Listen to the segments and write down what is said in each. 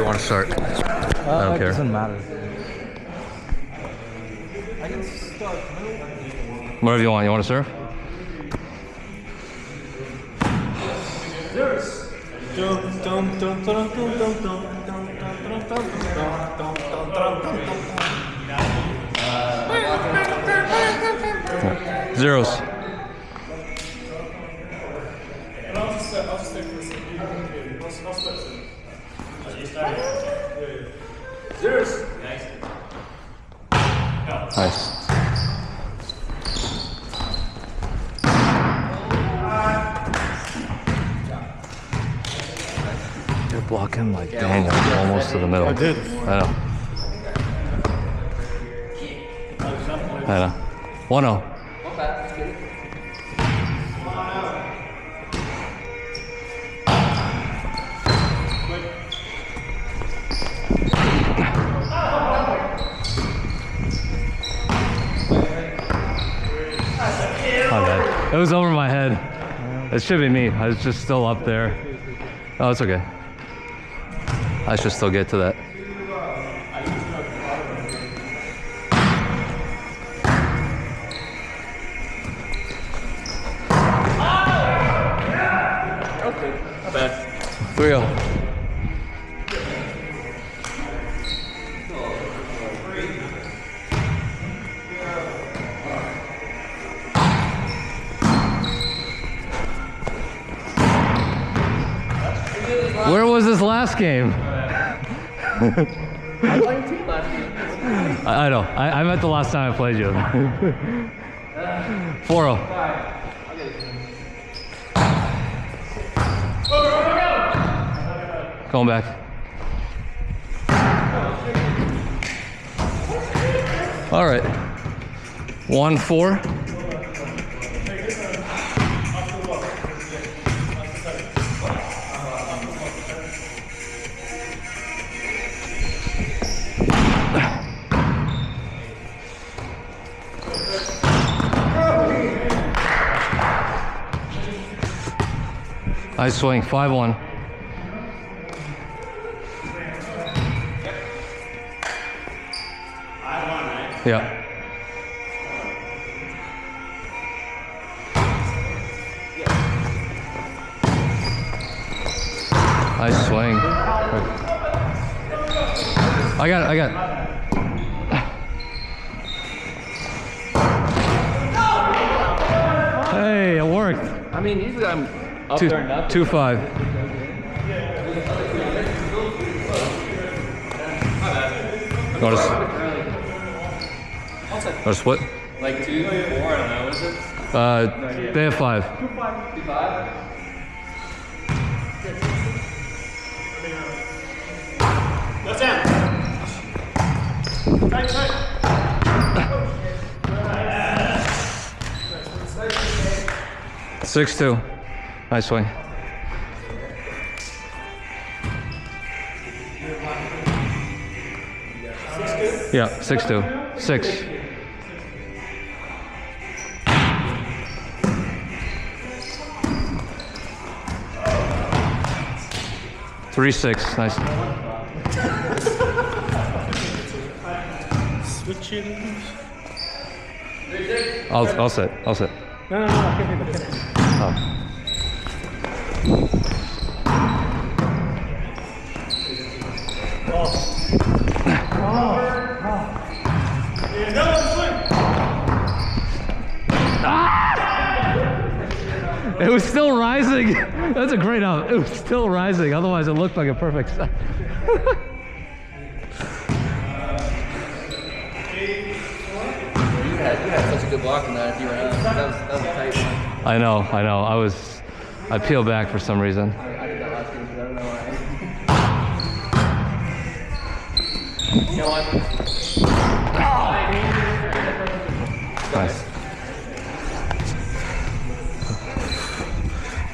want to start? I don't care. It doesn't matter. I can start. Whatever you want. You want to serve? Zeros. Zeros. Nice. You're blocking like Daniel almost to the middle. I did. I know. I know. 1-0. It was over my head. It should be me. I was just still up there. Oh, it's okay. I should still get to that. Okay, not bad. 3-0. Where was this last game? I know. I meant the last time I played you. 4-0. Going back. All right. 1-4. Nice swing, 5-1. Yeah. Nice swing. I got it. Hey, it worked. I mean, usually I'm up there and up. 2-5. Notice. Or split? Like 2, 4, I don't know, what is it? They have 5. 2-5? Left hand. Tight. 6-2. Nice swing. Yeah, 6-2. 6. Three, 6. Nice. Switch it. I'll sit. No, I can't do that. Oh. It was still rising. That's a great out. It was still rising. Otherwise, it looked like a perfect set. You had such a good block in that if you were up. That was a tight one. I know. I peeled back for some reason. I did that last game, but I don't know why. You know what? Nice.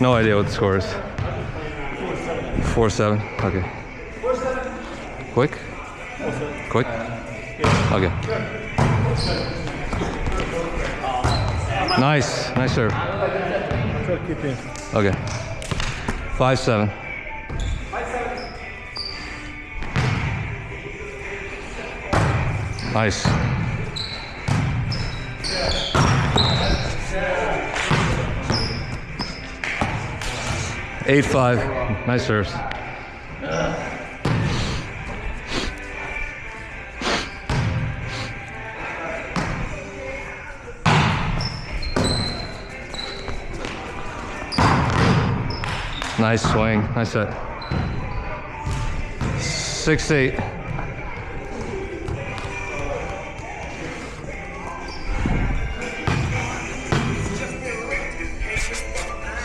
No idea what the score is. 4-7. Okay. Quick? Quick? Okay. Nice. Nice serve. Okay. 5-7. Nice. Eight, 5. Nice serves. Nice swing. Nice set. 6-8.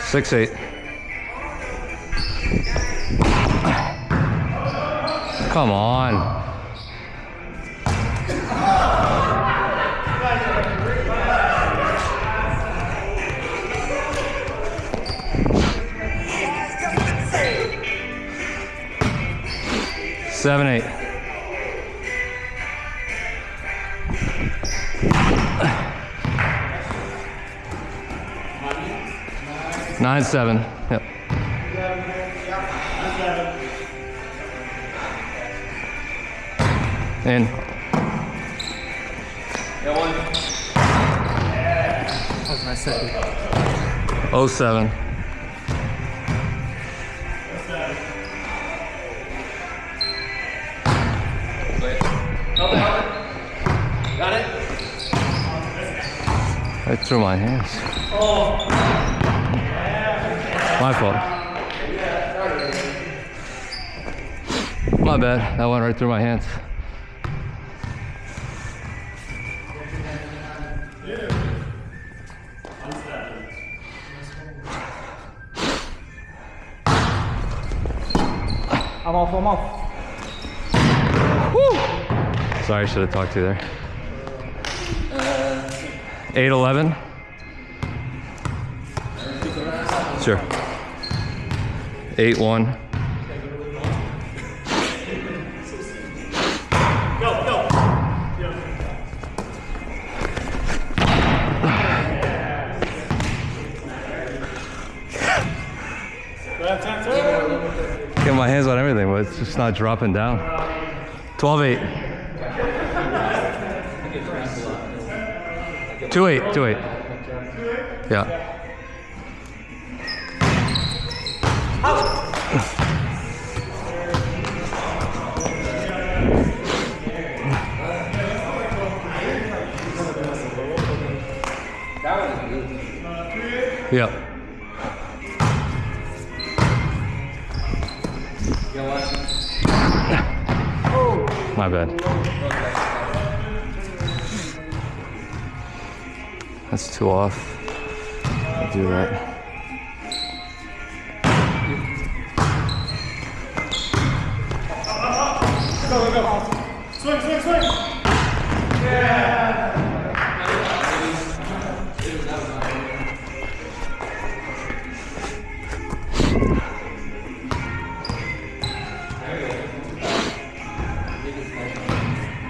Six, 8. Come on. Seven, 8. 9-7. Yep. In. Got one. That was my second. 07. Wait. Help it. Got it? Right through my hands. My fault. My bad. That went right through my hands. I'm off, I'm off. Woo! Sorry, I should have talked to you there. 8-11. Sure. 8-1. Go, go. Get my hands on everything, but it's just not dropping down. 12-8. 2-8. 2-8. Yeah. Yeah. My bad. That's too off. I'll do that. Go, go, go. Swing, swing, swing.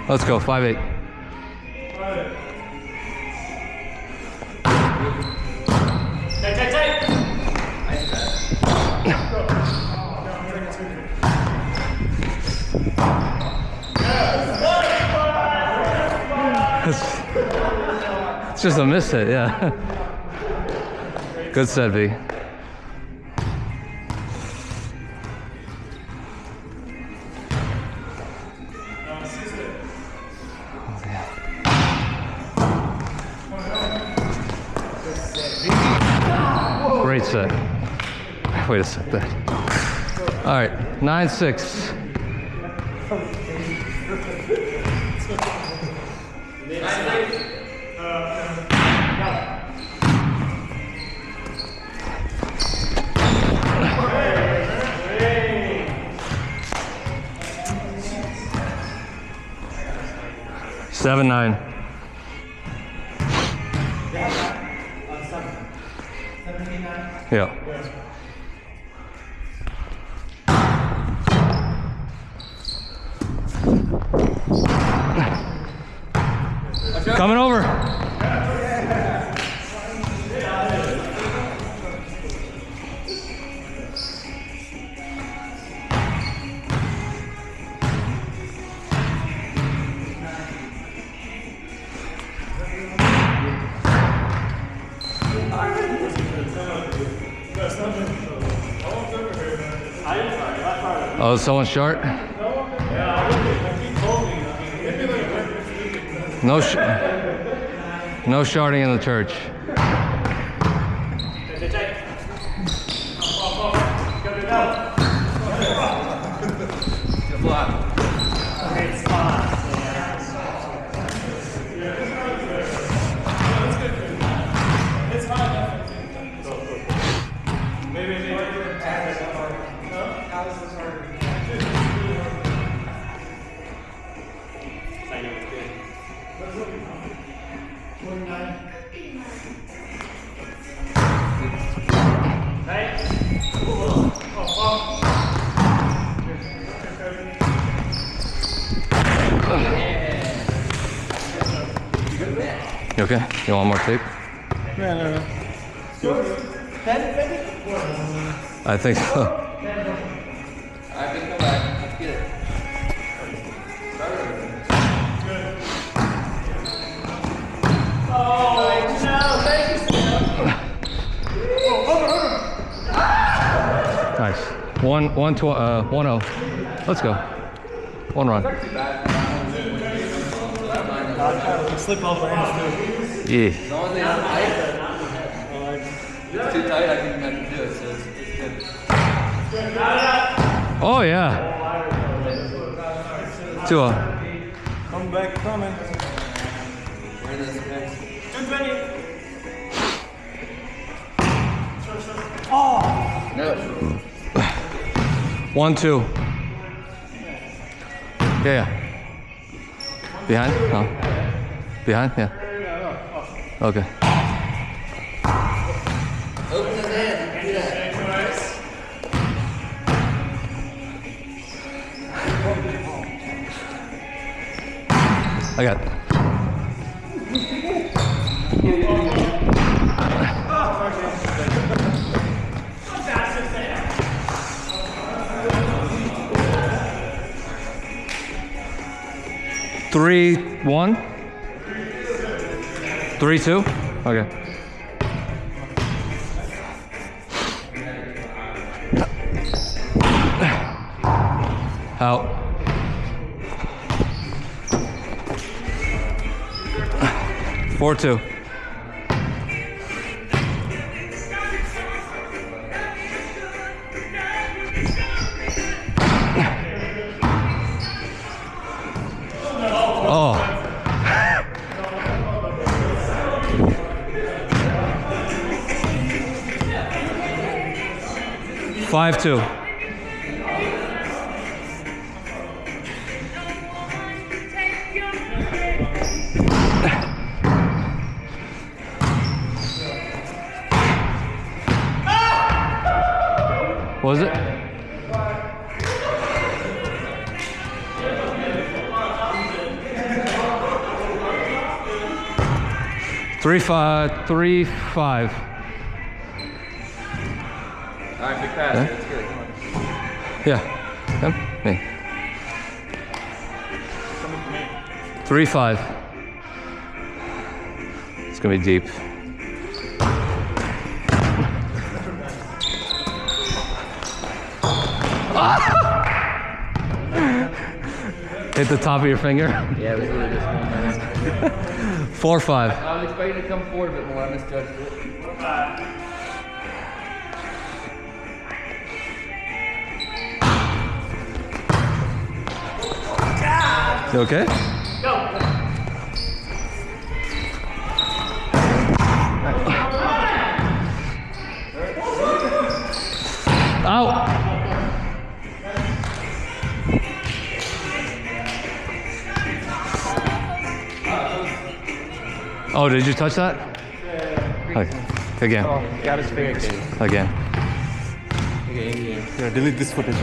Let's go, 5-8. Tight, tight, tight. It's just a miss hit, yeah. Good set, V. Great set. Wait a sec. All right, 9-6. Seven, 9. Yeah. Coming over. Oh, someone's short? No sharding in the church. You okay? You want more tape? No. I think so. Alright, then come back. Let's get it. Nice. 1-0. Let's go. 1 run. Slip all the hands too. Yeah. As long as they don't tight. If it's too tight, I can do it, so it's good. Oh yeah. 2-0. Come back, coming. We're in this next. 220. No. 1-2. Yeah. Behind? No. Behind? Yeah. Okay. Open his hand. Do that. I got it. Three, 1? 3-2? Okay. Out. 4-2. Oh. 5-2. What was it? Three five. Alright, big pass. That's good. Come on. Yeah. Him? Me. 3-5. It's gonna be deep. Hit the top of your finger. Yeah, it was really just 1 minute. 4-5. I was expecting to come forward a bit more. I misjudged it. You okay? Go. Out. Oh, did you touch that? Okay. Again. Got his fingers. Again. Yeah, delete this footage.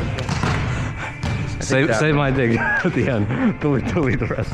Save my dig at the end. Delete the rest.